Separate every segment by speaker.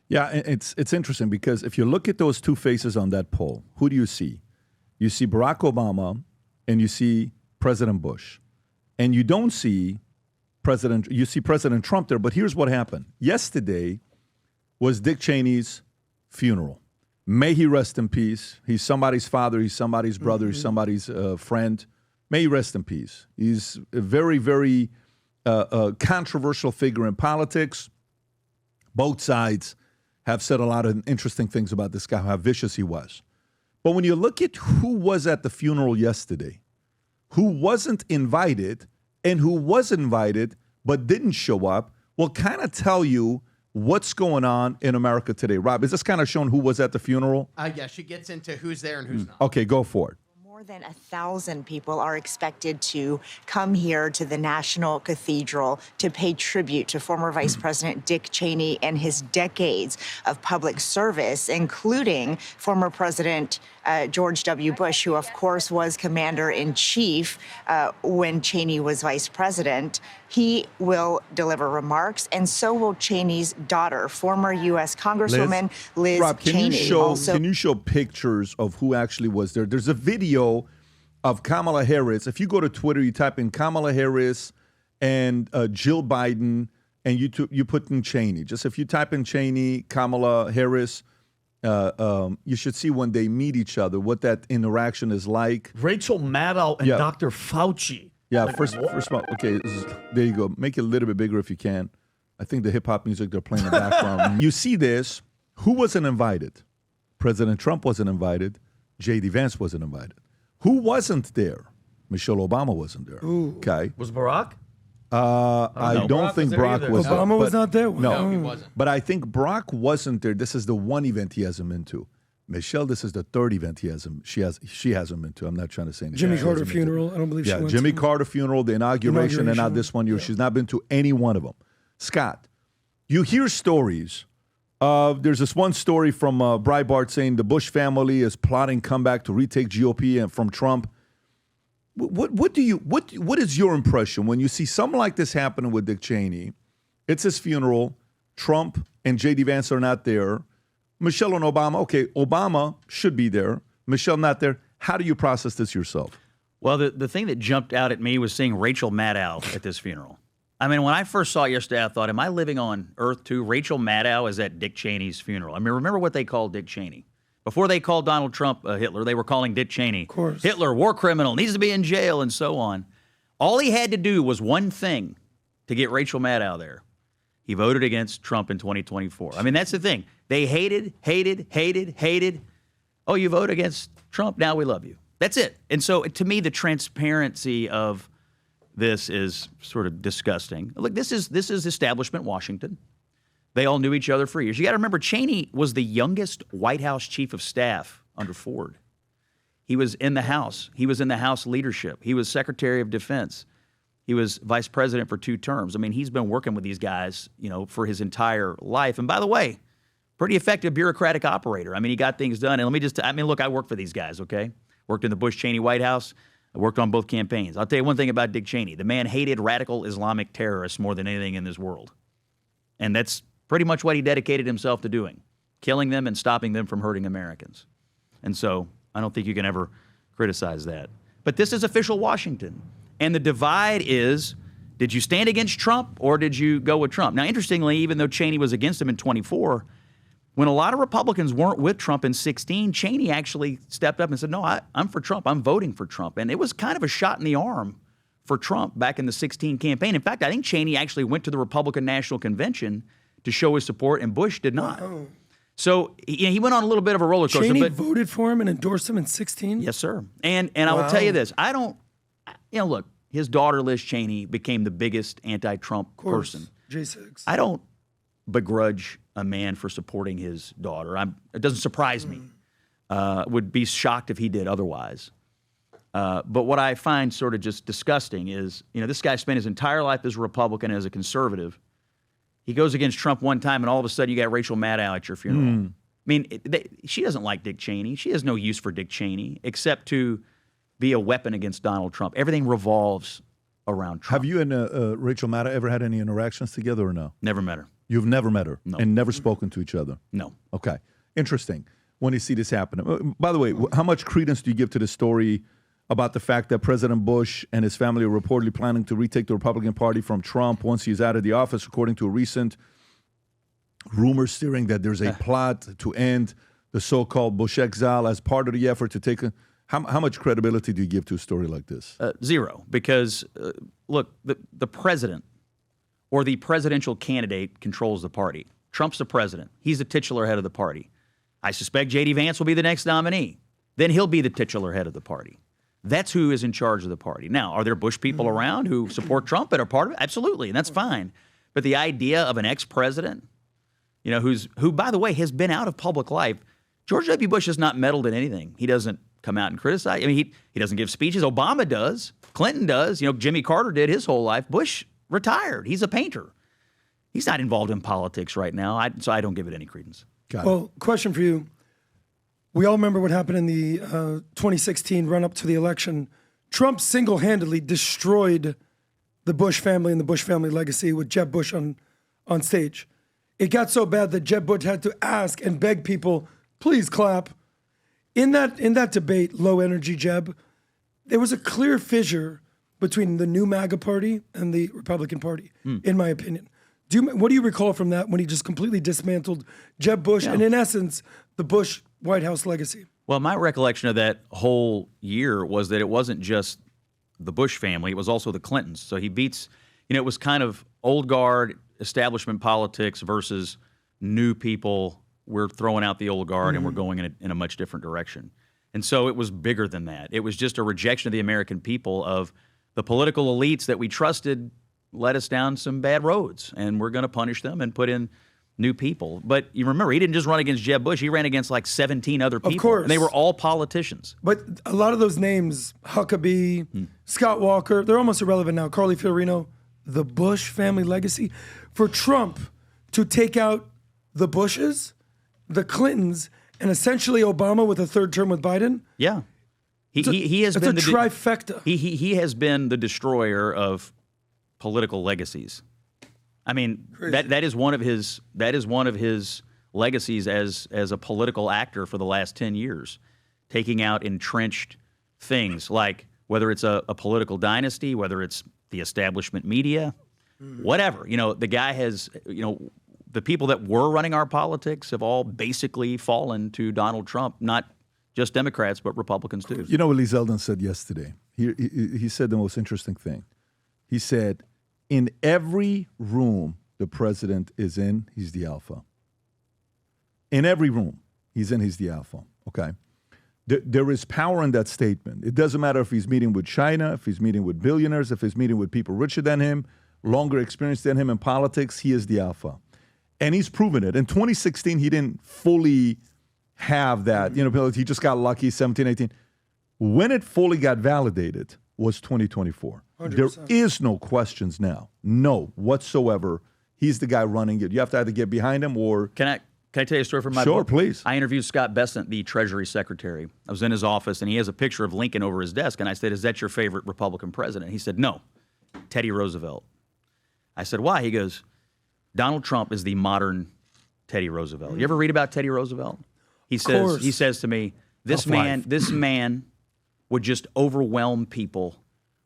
Speaker 1: Yeah, it's interesting because if you look at those two faces on that poll, who do you see? You see Barack Obama and you see President Bush. And you don't see you see President Trump there, but here's what happened. Yesterday was Dick Cheney's funeral. May he rest in peace. He's somebody's father, he's somebody's brother, he's somebody's friend. May he rest in peace. He's a very, very controversial figure in politics. Both sides have said a lot of interesting things about this guy, how vicious he was. But when you look at who was at the funeral yesterday, who wasn't invited and who was invited but didn't show up, will kind of tell you what's going on in America today. Rob, is this kind of showing who was at the funeral?
Speaker 2: Yeah, she gets into who's there and who's not.
Speaker 1: Okay, go for it.
Speaker 3: More than 1,000 people are expected to come here to the National Cathedral to pay tribute to former Vice President Dick Cheney and his decades of public service, including former President George W. Bush, who, of course, was commander-in-chief when Cheney was vice president. He will deliver remarks, and so will Cheney's daughter, former U.S. Congresswoman Liz
Speaker 1: Rob,
Speaker 3: Cheney.
Speaker 1: Can you show pictures of who actually was there? There's a video of Kamala Harris. If you go to Twitter, you type in Kamala Harris and Jill Biden, and you put in Cheney. Just if you type in Cheney, Kamala Harris, you should see when they meet each other, what that interaction is like.
Speaker 4: Rachel Maddow and Dr. Fauci.
Speaker 1: Yeah, first of all, okay, there you go. Make it a little bit bigger if you can. I think the hip-hop music they're playing in the background. You see this. Who wasn't invited? President Trump wasn't invited. J.D. Vance wasn't invited. Who wasn't there? Michelle Obama wasn't there.
Speaker 5: Ooh.
Speaker 1: Okay.
Speaker 4: Was Barack?
Speaker 1: I don't think Barack was there.
Speaker 5: Obama was not there?
Speaker 2: No, he wasn't.
Speaker 1: But I think Barack wasn't there. This is the one event he hasn't been to. Michelle, this is the third event she hasn't been to. I'm not trying to say anything.
Speaker 5: Jimmy Carter funeral. I don't believe she went
Speaker 1: Jimmy
Speaker 5: to.
Speaker 1: Carter funeral, the inauguration, and now this one. She's not been to any one of them. Scott, you hear stories. There's this one story from Breitbart saying the Bush family is plotting comeback to retake GOP and from Trump. What is your impression when you see something like this happening with Dick Cheney? It's his funeral. Trump and J.D. Vance are not there. Michelle and Obama, okay, Obama should be there. Michelle not there. How do you process this yourself?
Speaker 6: Well, the thing that jumped out at me was seeing Rachel Maddow at this funeral. I mean, when I first saw it yesterday, I thought, am I living on Earth too? Rachel Maddow is at Dick Cheney's funeral. I mean, remember what they called Dick Cheney? Before they called Donald Trump Hitler, they were calling Dick Cheney Hitler, war criminal, needs to be in jail, and so on. All he had to do was one thing to get Rachel Maddow there. He voted against Trump in 2024. I mean, that's the thing. They hated. Oh, you vote against Trump, now we love you. That's it. And so, to me, the transparency of this is sort of disgusting. Look, this is establishment Washington. They all knew each other for years. You got to remember, Cheney was the youngest White House chief of staff under Ford. He was in the House. He was in the House leadership. He was Secretary of Defense. He was vice president for 2 terms. I mean, he's been working with these guys, for his entire life. And by the way, pretty effective bureaucratic operator. I mean, he got things done. And look, I work for these guys, okay? Worked in the Bush-Cheney White House. I worked on both campaigns. I'll tell you one thing about Dick Cheney. The man hated radical Islamic terrorists more than anything in this world. And that's pretty much what he dedicated himself to doing, killing them and stopping them from hurting Americans. And so I don't think you can ever criticize that. But this is official Washington. And the divide is, did you stand against Trump or did you go with Trump? Now, interestingly, even though Cheney was against him in 24, when a lot of Republicans weren't with Trump in 16, Cheney actually stepped up and said, no, I'm for Trump. I'm voting for Trump. And it was kind of a shot in the arm for Trump back in the 16 campaign. In fact, I think Cheney actually went to the Republican National Convention to show his support, and Bush did not.
Speaker 5: Wow.
Speaker 6: So he went on a little bit of a roller coaster.
Speaker 5: Cheney voted for him and endorsed him in 16?
Speaker 6: Yes, sir. And I will tell you this. I don't, look, his daughter, Liz Cheney, became the biggest anti-Trump person.
Speaker 5: J6.
Speaker 6: I don't begrudge a man for supporting his daughter. It doesn't surprise me. Would be shocked if he did otherwise. But what I find sort of just disgusting is, this guy spent his entire life as a Republican, as a conservative. He goes against Trump one time, and all of a sudden you got Rachel Maddow at your funeral. I mean, she doesn't like Dick Cheney. She has no use for Dick Cheney except to be a weapon against Donald Trump. Everything revolves around Trump.
Speaker 1: Have you and Rachel Maddow ever had any interactions together or no?
Speaker 6: Never met her.
Speaker 1: You've never met her
Speaker 6: No.
Speaker 1: and never spoken to each other?
Speaker 6: No.
Speaker 1: Okay. Interesting. When you see this happen. By the way, how much credence do you give to the story about the fact that President Bush and his family are reportedly planning to retake the Republican Party from Trump once he's out of the office, according to a recent rumor stirring that there's a plot to end the so-called Bush exile as part of the effort to take how much credibility do you give to a story like this?
Speaker 6: Zero, because look, the president or the presidential candidate controls the party. Trump's the president. He's the titular head of the party. I suspect J.D. Vance will be the next nominee. Then he'll be the titular head of the party. That's who is in charge of the party. Now, are there Bush people around who support Trump and are part of it? Absolutely, and that's fine. But the idea of an ex-president, you know, who, by the way, has been out of public life. George W. Bush has not meddled in anything. He doesn't come out and criticize. I mean, he doesn't give speeches. Obama does. Clinton does. You know, Jimmy Carter did his whole life. Bush retired. He's a painter. He's not involved in politics right now, so I don't give it any credence.
Speaker 5: Well, question for you. We all remember what happened in the 2016 run-up to the election. Trump single-handedly destroyed the Bush family and the Bush family legacy with Jeb Bush on stage. It got so bad that Jeb Bush had to ask and beg people, please clap. In that debate, low energy Jeb, there was a clear fissure between the new MAGA party and the Republican Party, in my opinion. What do you recall from that when he just completely dismantled Jeb Bush and, in essence, the Bush White House legacy?
Speaker 6: Well, my recollection of that whole year was that it wasn't just the Bush family, it was also the Clintons. So he beats, you know, it was kind of old guard establishment politics versus new people. We're throwing out the old guard and we're going in a much different direction. And so it was bigger than that. It was just a rejection of the American people, of the political elites that we trusted led us down some bad roads, and we're going to punish them and put in new people. But you remember, he didn't just run against Jeb Bush. He ran against like 17 other people.
Speaker 5: Of course.
Speaker 6: And they were all politicians.
Speaker 5: But a lot of those names, Huckabee, Scott Walker, they're almost irrelevant now. Carly Fiorina, the Bush family legacy. For Trump to take out the Bushes, the Clintons, and essentially Obama with a third term with Biden.
Speaker 6: Yeah. He has
Speaker 5: it's
Speaker 6: been
Speaker 5: a trifecta.
Speaker 6: He has been the destroyer of political legacies. I mean, that is one of his legacies as a political actor for the last 10 years, taking out entrenched things like whether it's a political dynasty, whether it's the establishment media, whatever. You know, the guy has, you know, the people that were running our politics have all basically fallen to Donald Trump, not just Democrats, but Republicans too.
Speaker 1: You know what Lee Zeldin said yesterday? He said the most interesting thing. He said, in every room the president is in, he's the alpha. In every room he's in, he's the alpha. Okay? There is power in that statement. It doesn't matter if he's meeting with China, if he's meeting with billionaires, if he's meeting with people richer than him, longer experienced than him in politics, he is the alpha. And he's proven it. In 2016, he didn't fully have that. You know, he just got lucky, 17, 18. When it fully got validated was 2024. 100%. There is no questions now. No, whatsoever. He's the guy running it. You have to either get behind him or...
Speaker 6: Can I tell you a story from my
Speaker 1: Sure,
Speaker 6: book?
Speaker 1: please.
Speaker 6: I interviewed Scott Bessent, the Treasury Secretary. I was in his office, and he has a picture of Lincoln over his desk. And I said, is that your favorite Republican president? He said, no, Teddy Roosevelt. I said, why? He goes, Donald Trump is the modern Teddy Roosevelt. You ever read about Teddy Roosevelt? He says to me, this man would just overwhelm people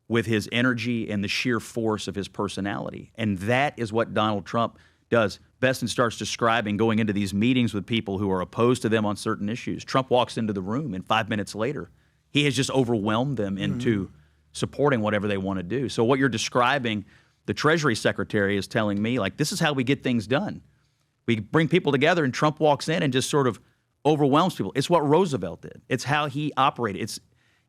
Speaker 6: with his energy and the sheer force of his personality. And that is what Donald Trump does. Besson starts describing going into these meetings with people who are opposed to them on certain issues. Trump walks into the room, and 5 minutes later, he has just overwhelmed them into supporting whatever they want to do. So what you're describing, the Treasury Secretary is telling me, like, this is how we get things done. We bring people together, and Trump walks in and just sort of overwhelms people. It's what Roosevelt did. It's how he operated.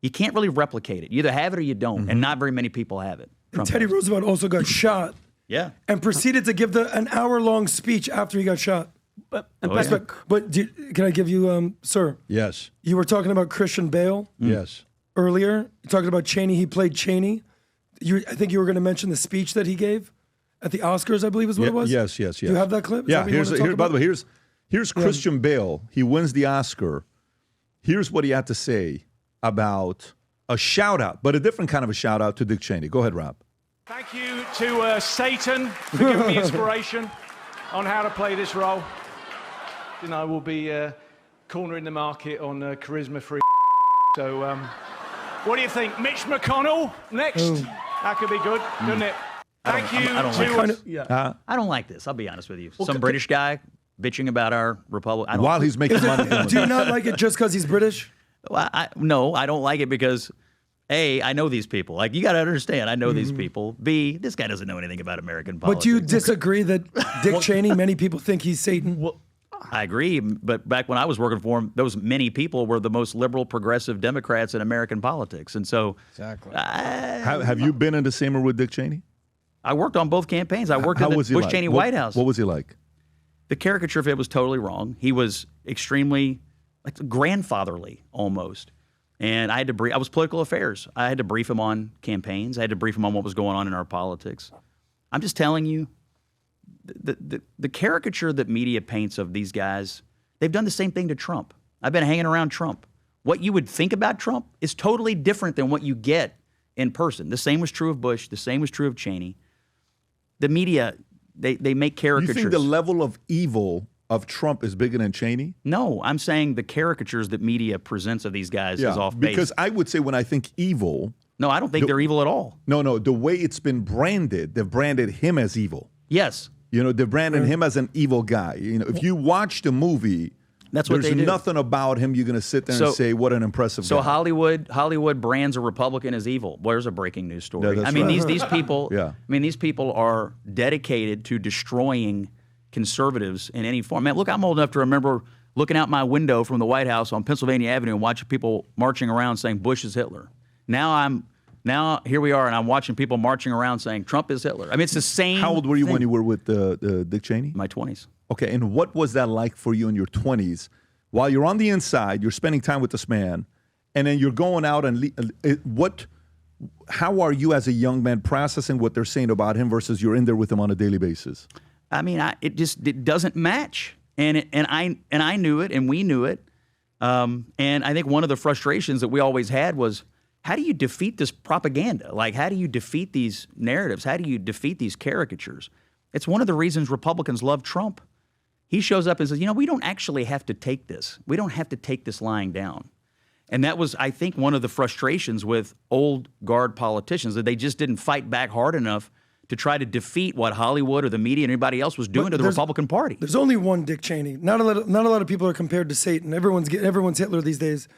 Speaker 6: You can't really replicate it. You either have it or you don't, and not very many people have it.
Speaker 5: And Teddy Roosevelt also got shot.
Speaker 6: Yeah.
Speaker 5: And proceeded to give an hour-long speech after he got shot. But can I give you, sir?
Speaker 1: Yes.
Speaker 5: You were talking about Christian Bale.
Speaker 1: Yes.
Speaker 5: Earlier, you're talking about Cheney. He played Cheney. I think you were going to mention the speech that he gave at the Oscars, I believe is what it was.
Speaker 1: Yes.
Speaker 5: Do you have that clip?
Speaker 1: Yeah. By the way, here's Christian Bale. He wins the Oscar. Here's what he had to say about a shout out, but a different kind of a shout out to Dick Cheney. Go ahead, Rob.
Speaker 7: Thank you to Satan for giving me inspiration. on how to play this role. You know, we'll be cornering the market on charisma-free. So, what do you think? Mitch McConnell next? That could be good, couldn't it? Thank you.
Speaker 6: I don't
Speaker 7: to-
Speaker 6: like this.
Speaker 7: yeah.
Speaker 6: I don't like this. I'll be honest with you. Some British guy bitching about our republic. I don't
Speaker 1: While he's making money.
Speaker 5: Do you not like it just because he's British?
Speaker 6: Well, no, I don't like it because A, I know these people. Like, you got to understand, I know these people. B, this guy doesn't know anything about American politics.
Speaker 5: But do you disagree that Dick Cheney, many people think he's Satan?
Speaker 7: Well,
Speaker 6: I agree, but back when I was working for him, those many people were the most liberal, progressive Democrats in American politics. And so
Speaker 1: Have you been in the same room with Dick Cheney?
Speaker 6: I worked on both campaigns. I worked in
Speaker 1: How
Speaker 6: the
Speaker 1: was he
Speaker 6: Bush-Cheney
Speaker 1: like?
Speaker 6: White House.
Speaker 1: What was he like?
Speaker 6: The caricature of it was totally wrong. He was extremely like grandfatherly almost. And I had to brief, I was political affairs. I had to brief him on campaigns. I had to brief him on what was going on in our politics. I'm just telling you, the caricature that media paints of these guys, they've done the same thing to Trump. I've been hanging around Trump. What you would think about Trump is totally different than what you get in person. The same was true of Bush. The same was true of Cheney. The media, they make caricatures.
Speaker 1: You think the level of evil of Trump is bigger than Cheney?
Speaker 6: No, I'm saying the caricatures that media presents of these guys is off base.
Speaker 1: Because I would say when I think evil,
Speaker 6: No, I don't think they're evil at all.
Speaker 1: no, the way it's been branded, they've branded him as evil.
Speaker 6: Yes.
Speaker 1: You know, they're branding him as an evil guy. You know, if you watch the movie,
Speaker 6: That's what
Speaker 1: there's
Speaker 6: they do.
Speaker 1: nothing about him you're going to sit there and say, what an impressive
Speaker 6: So
Speaker 1: guy.
Speaker 6: Hollywood brands a Republican as evil. Where's a breaking news story?
Speaker 1: Yeah, that's
Speaker 6: I mean,
Speaker 1: right.
Speaker 6: these people.
Speaker 1: Yeah.
Speaker 6: I mean, these people are dedicated to destroying conservatives in any form. Man, look, I'm old enough to remember looking out my window from the White House on Pennsylvania Avenue and watching people marching around saying Bush is Hitler. Now here we are, and I'm watching people marching around saying Trump is Hitler. I mean, it's the same.
Speaker 1: How old were you
Speaker 6: thing.
Speaker 1: when you were with Dick Cheney?
Speaker 6: My 20s.
Speaker 1: Okay, and what was that like for you in your 20s? While you're on the inside, you're spending time with this man, and then you're going out and how are you as a young man processing what they're saying about him versus you're in there with him on a daily basis?
Speaker 6: I mean, it doesn't match, and I knew it, and we knew it, and I think one of the frustrations that we always had was, how do you defeat this propaganda? Like, how do you defeat these narratives? How do you defeat these caricatures? It's one of the reasons Republicans love Trump. He shows up and says, we don't actually have to take this. We don't have to take this lying down. And that was, I think, one of the frustrations with old guard politicians, that they just didn't fight back hard enough to try to defeat what Hollywood or the media and anybody else was doing to the Republican Party.
Speaker 5: There's only one Dick Cheney. Not a lot of people are compared to Satan. Everyone's Hitler these days.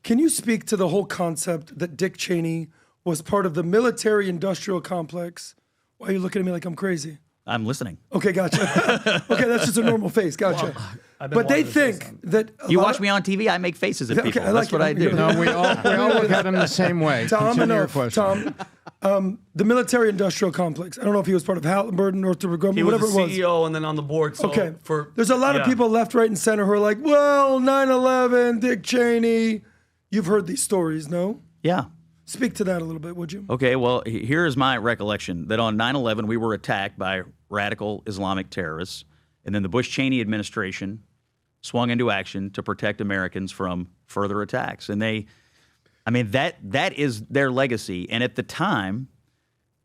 Speaker 5: Can you speak to the whole concept that Dick Cheney was part of the military-industrial complex? Why are you looking at me like I'm crazy?
Speaker 6: I'm listening.
Speaker 5: Okay, gotcha. Okay, that's just a normal face. Gotcha. But they think that
Speaker 6: You watch me on TV, I make faces at people.
Speaker 5: I like
Speaker 6: That's what
Speaker 5: it.
Speaker 6: I do.
Speaker 8: No, we all look at him the same way.
Speaker 5: Tom,
Speaker 8: Continue your
Speaker 5: enough.
Speaker 8: question.
Speaker 5: Tom, the military-industrial complex. I don't know if he was part of Halliburton, Northrop Grumman,
Speaker 7: He was
Speaker 5: whatever
Speaker 7: the
Speaker 5: it was.
Speaker 7: CEO and then on the board. So
Speaker 5: Okay.
Speaker 7: For,
Speaker 5: There's a lot of people left, right, and center who are like, well, 9/11, Dick Cheney. You've heard these stories, no?
Speaker 6: Yeah.
Speaker 5: Speak to that a little bit, would you?
Speaker 6: Okay, well, here is my recollection that on 9/11 we were attacked by radical Islamic terrorists, and then the Bush-Cheney administration swung into action to protect Americans from further attacks. And that is their legacy. And at the time,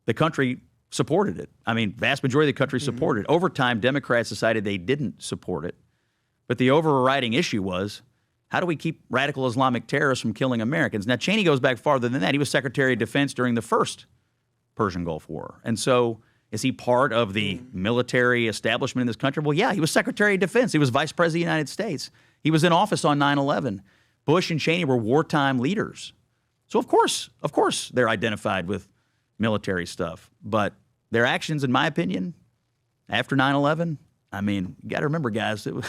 Speaker 6: the country supported it. I mean, vast majority of the country supported it. Over time, Democrats decided they didn't support it. But the overriding issue was, how do we keep radical Islamic terrorists from killing Americans? Now, Cheney goes back farther than that. He was Secretary of Defense during the first Persian Gulf War. And so is he part of the military establishment in this country? Well, yeah, he was Secretary of Defense. He was Vice President of the United States. He was in office on 9/11. Bush and Cheney were wartime leaders. So, of course, they're identified with military stuff. But their actions, in my opinion, after 9/11, I mean, you got to remember, guys, it was...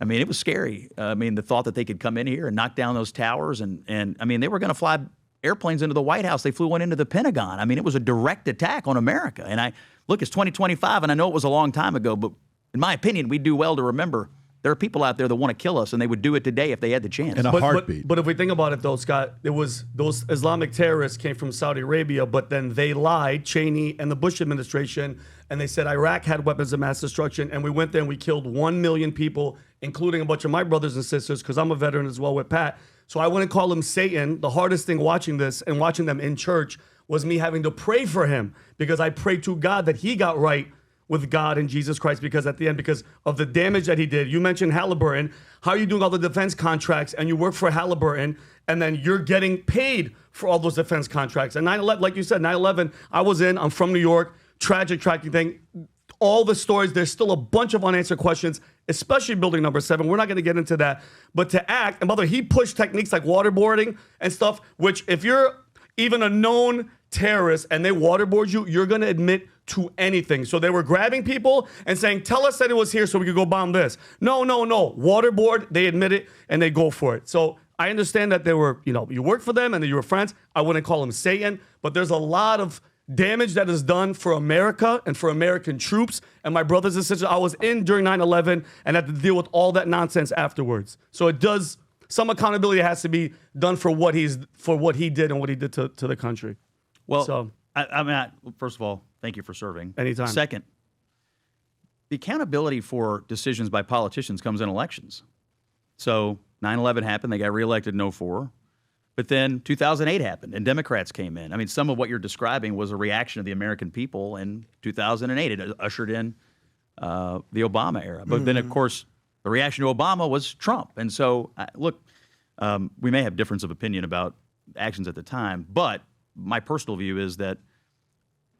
Speaker 6: it was scary. The thought that they could come in here and knock down those towers and they were going to fly airplanes into the White House. They flew one into the Pentagon. It was a direct attack on America. And it's 2025, and I know it was a long time ago, but in my opinion, we do well to remember there are people out there that want to kill us, and they would do it today if they had the chance.
Speaker 1: In a heartbeat.
Speaker 7: But if we think about it, though, Scott, it was those Islamic terrorists came from Saudi Arabia, but then they lied, Cheney and the Bush administration, and they said Iraq had weapons of mass destruction, and we went there and we killed 1 million people, including a bunch of my brothers and sisters, because I'm a veteran as well with Pat. So I wouldn't call him Satan. The hardest thing watching this and watching them in church was me having to pray for him, because I prayed to God that he got right with God and Jesus Christ, because at the end, because of the damage that he did. You mentioned Halliburton. How are you doing all the defense contracts and you work for Halliburton and then you're getting paid for all those defense contracts? And 9/11, like you said, 9/11, I'm from New York, tragic thing. All the stories, there's still a bunch of unanswered questions, especially building number 7. We're not going to get into that. But to act, and by the way, he pushed techniques like waterboarding and stuff, which if you're even a known terrorist and they waterboard you, you're going to admit to anything. So they were grabbing people and saying, tell us that it was here so we could go bomb this. No. Waterboard, they admit it and they go for it. So I understand that they were, you worked for them and that you were friends. I wouldn't call them Satan, but there's a lot of damage that is done for America and for American troops. And my brothers and sisters, I was in during 9/11 and had to deal with all that nonsense afterwards. So some accountability has to be done for what he did and what he did to the country.
Speaker 6: Well,
Speaker 7: So-
Speaker 6: first of all, thank you for serving.
Speaker 7: Anytime.
Speaker 6: Second, the accountability for decisions by politicians comes in elections. So 9/11 happened. They got reelected in 2004. But then 2008 happened and Democrats came in. I mean, some of what you're describing was a reaction of the American people in 2008. It ushered in the Obama era. But then, of course, the reaction to Obama was Trump. And so, look, we may have difference of opinion about actions at the time, but my personal view is that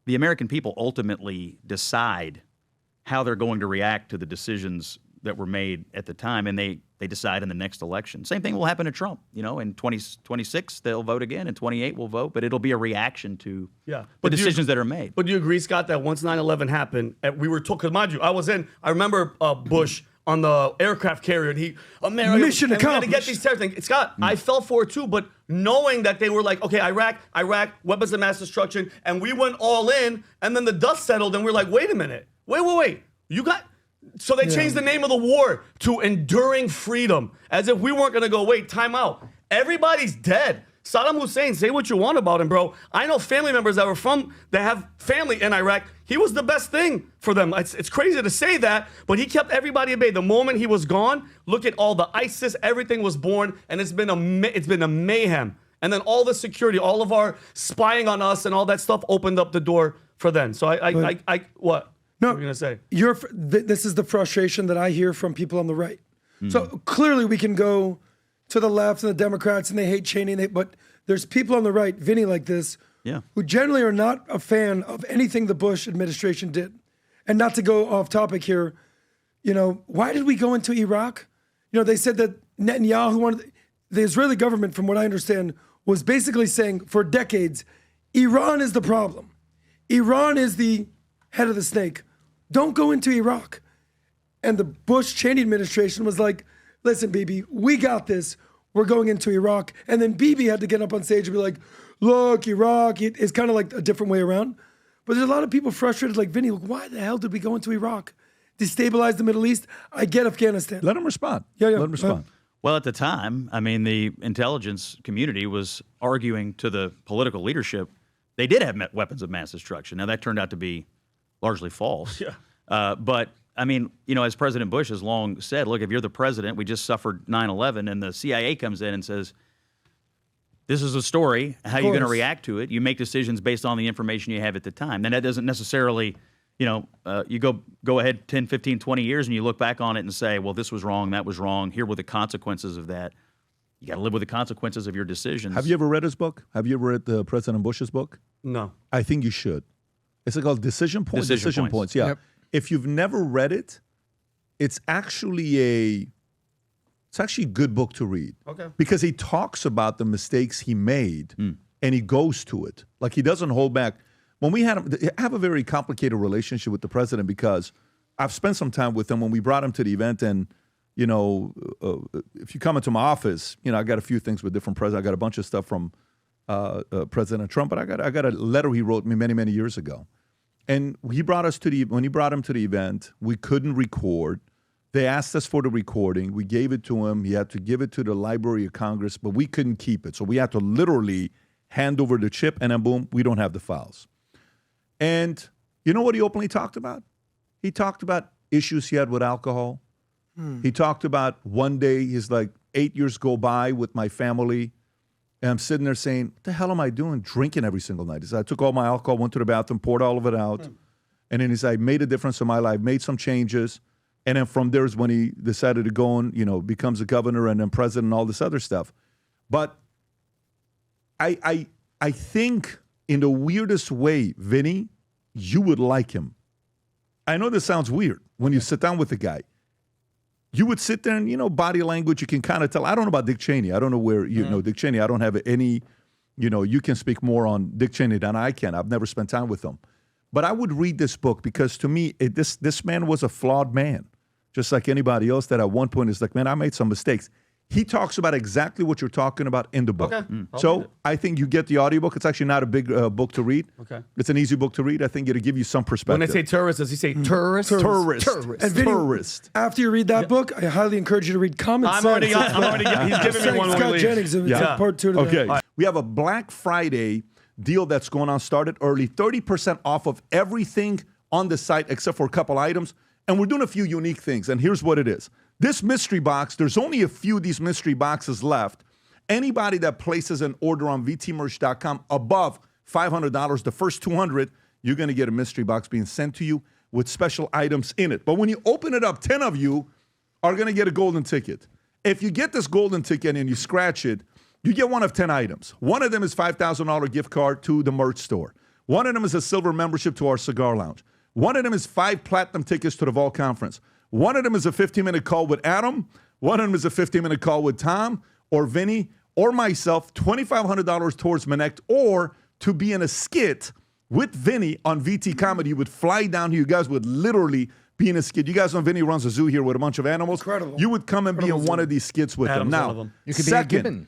Speaker 6: the American people ultimately decide how they're going to react to the decisions that were made at the time, and they decide in the next election. Same thing will happen to Trump. In 2026, they'll vote again. In 28, we'll vote, but it'll be a reaction to the decisions that are made.
Speaker 7: But do you agree, Scott, that once 9/11 happened, we were told, because mind you, I remember Bush on the aircraft carrier, and America,
Speaker 5: Mission
Speaker 7: and we got to get
Speaker 5: accomplished.
Speaker 7: these terrorist things. Scott, I fell for it too, but knowing that they were like, okay, Iraq, weapons of mass destruction, and we went all in, and then the dust settled, and we're like, wait a minute, wait, so they changed the name of the war to Enduring Freedom, as if we weren't going to go, wait, time out. Everybody's dead. Saddam Hussein, say what you want about him, bro. I know family members that have family in Iraq. He was the best thing for them. It's crazy to say that, but he kept everybody at bay. The moment he was gone, look at all the ISIS, everything was born, and it's been a mayhem. And then all the security, all of our spying on us and all that stuff opened up the door for them. So what?
Speaker 5: No,
Speaker 7: what were you going to say?
Speaker 5: This is the frustration that I hear from people on the right. So clearly we can go to the left and the Democrats and they hate Cheney, but there's people on the right, Vinny like this, who generally are not a fan of anything the Bush administration did. And not to go off topic here, why did we go into Iraq? They said that Netanyahu the Israeli government, from what I understand, was basically saying for decades, Iran is the problem. Iran is the head of the snake. Don't go into Iraq. And the Bush-Cheney administration was like, listen, Bibi, we got this. We're going into Iraq. And then Bibi had to get up on stage and be like, look, Iraq. It's kind of like a different way around. But there's a lot of people frustrated like, Vinny, why the hell did we go into Iraq? Destabilize the Middle East? I get Afghanistan.
Speaker 1: Let him respond.
Speaker 5: Yeah.
Speaker 1: Let him respond.
Speaker 6: Well, at the time, the intelligence community was arguing to the political leadership they did have weapons of mass destruction. Now, that turned out to be largely false. But, as President Bush has long said, look, if you're the president, we just suffered 9/11, and the CIA comes in and says, this is a story. How are you going to react to it? You make decisions based on the information you have at the time. Then that doesn't necessarily, you go ahead 10, 15, 20 years and you look back on it and say, well, this was wrong, that was wrong. Here were the consequences of that. You got to live with the consequences of your decisions.
Speaker 1: Have you ever read his book? Have you ever read President Bush's book?
Speaker 7: No.
Speaker 1: I think you should. It's called Decision Points.
Speaker 6: Decision Points.
Speaker 1: Yeah.
Speaker 8: Yep.
Speaker 1: If you've never read it, it's actually a good book to read.
Speaker 7: Okay.
Speaker 1: Because he talks about the mistakes he made and he goes to it. Like he doesn't hold back. When we I have a very complicated relationship with the president because I've spent some time with him when we brought him to the event and if you come into my office, I got a few things with different presidents. I got a bunch of stuff from President Trump, but I got a letter he wrote me many, many years ago. And when he brought him to the event, we couldn't record. They asked us for the recording. We gave it to him. He had to give it to the Library of Congress, but we couldn't keep it. So we had to literally hand over the chip, and then boom, we don't have the files. And you know what he openly talked about? He talked about issues he had with alcohol. He talked about one day, he's like, 8 years go by with my family, and I'm sitting there saying, what the hell am I doing? Drinking every single night. He said, I took all my alcohol, went to the bathroom, poured all of it out. And then he said, I made a difference in my life, made some changes. And then from there is when he decided to go and, becomes a governor and then president and all this other stuff. But I think in the weirdest way, Vinny, you would like him. I know this sounds weird when you sit down with the guy. You would sit there and, body language, you can kind of tell. I don't know about Dick Cheney. I don't know where you know Dick Cheney. I don't have any, you can speak more on Dick Cheney than I can. I've never spent time with him. But I would read this book because to me, this man was a flawed man, just like anybody else that at one point is like, man, I made some mistakes. He talks about exactly what you're talking about in the book.
Speaker 7: Okay.
Speaker 1: So I think you get the audiobook. It's actually not a big book to read.
Speaker 7: Okay.
Speaker 1: It's an easy book to read. I think it'll give you some perspective.
Speaker 7: When they say tourist, does he say tourist?
Speaker 1: Tourist.
Speaker 5: And Vinny,
Speaker 1: Tourist.
Speaker 5: after you read that book, I highly encourage you to read Common Sense.
Speaker 7: He's giving me one when we
Speaker 5: Scott
Speaker 7: leave.
Speaker 5: Jennings, part 2 to that.
Speaker 1: Okay. We have a Black Friday deal that's going on, started early, 30% off of everything on the site except for a couple items. And we're doing a few unique things. And here's what it is. This mystery box, there's only a few of these mystery boxes left. Anybody that places an order on vtmerch.com above $500, the first 200, you're going to get a mystery box being sent to you with special items in it. But when you open it up, 10 of you are going to get a golden ticket. If you get this golden ticket and you scratch it, you get one of 10 items. One of them is $5,000 gift card to the merch store. One of them is a silver membership to our cigar lounge. One of them is 5 platinum tickets to the Vol Conference. One of them is a 15-minute call with Adam. One of them is a 15-minute call with Tom or Vinny or myself, $2,500 towards Manect, or to be in a skit with Vinny on VT Comedy. You would fly down here. You guys would literally be in a skit. You guys know Vinny runs a zoo here with a bunch of animals.
Speaker 5: Incredible.
Speaker 1: You would come and be in one of these skits with
Speaker 7: Adam's
Speaker 1: them.
Speaker 7: one of
Speaker 1: Now,
Speaker 7: them.
Speaker 8: You could be a gibbon.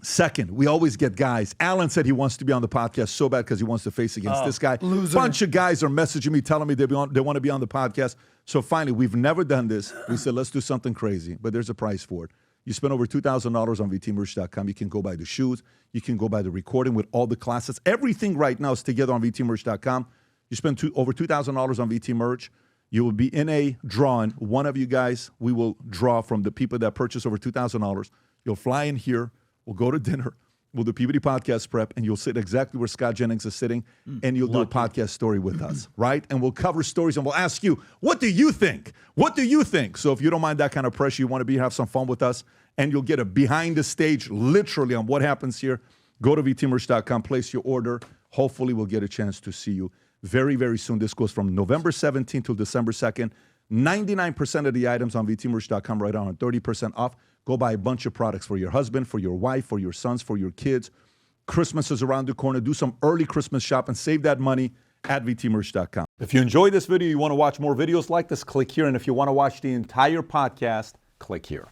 Speaker 1: Second, we always get guys. Alan said he wants to be on the podcast so bad because he wants to face against this guy.
Speaker 5: Loser.
Speaker 1: Bunch of guys are messaging me, telling me they want to be on the podcast. So finally, we've never done this. We said, let's do something crazy, but there's a price for it. You spend over $2,000 on vtmerch.com. You can go buy the shoes. You can go buy the recording with all the classes. Everything right now is together on vtmerch.com. You spend over $2,000 on VTmerch. You will be in a drawing. One of you guys, we will draw from the people that purchase over $2,000. You'll fly in here. We'll go to dinner. We'll do PBD podcast prep, and you'll sit exactly where Scott Jennings is sitting, and you'll do a podcast story with us, right? And we'll cover stories, and we'll ask you, what do you think? What do you think? So if you don't mind that kind of pressure, you want to be have some fun with us, and you'll get a behind the stage, literally, on what happens here. Go to vtmerch.com, place your order. Hopefully, we'll get a chance to see you very, very soon. This goes from November 17th to December 2nd. 99% of the items on vtmerch.com right now are 30% off. Go buy a bunch of products for your husband, for your wife, for your sons, for your kids. Christmas is around the corner. Do some early Christmas shopping. Save that money at vtmerch.com. If you enjoyed this video, you want to watch more videos like this, click here. And if you want to watch the entire podcast, click here.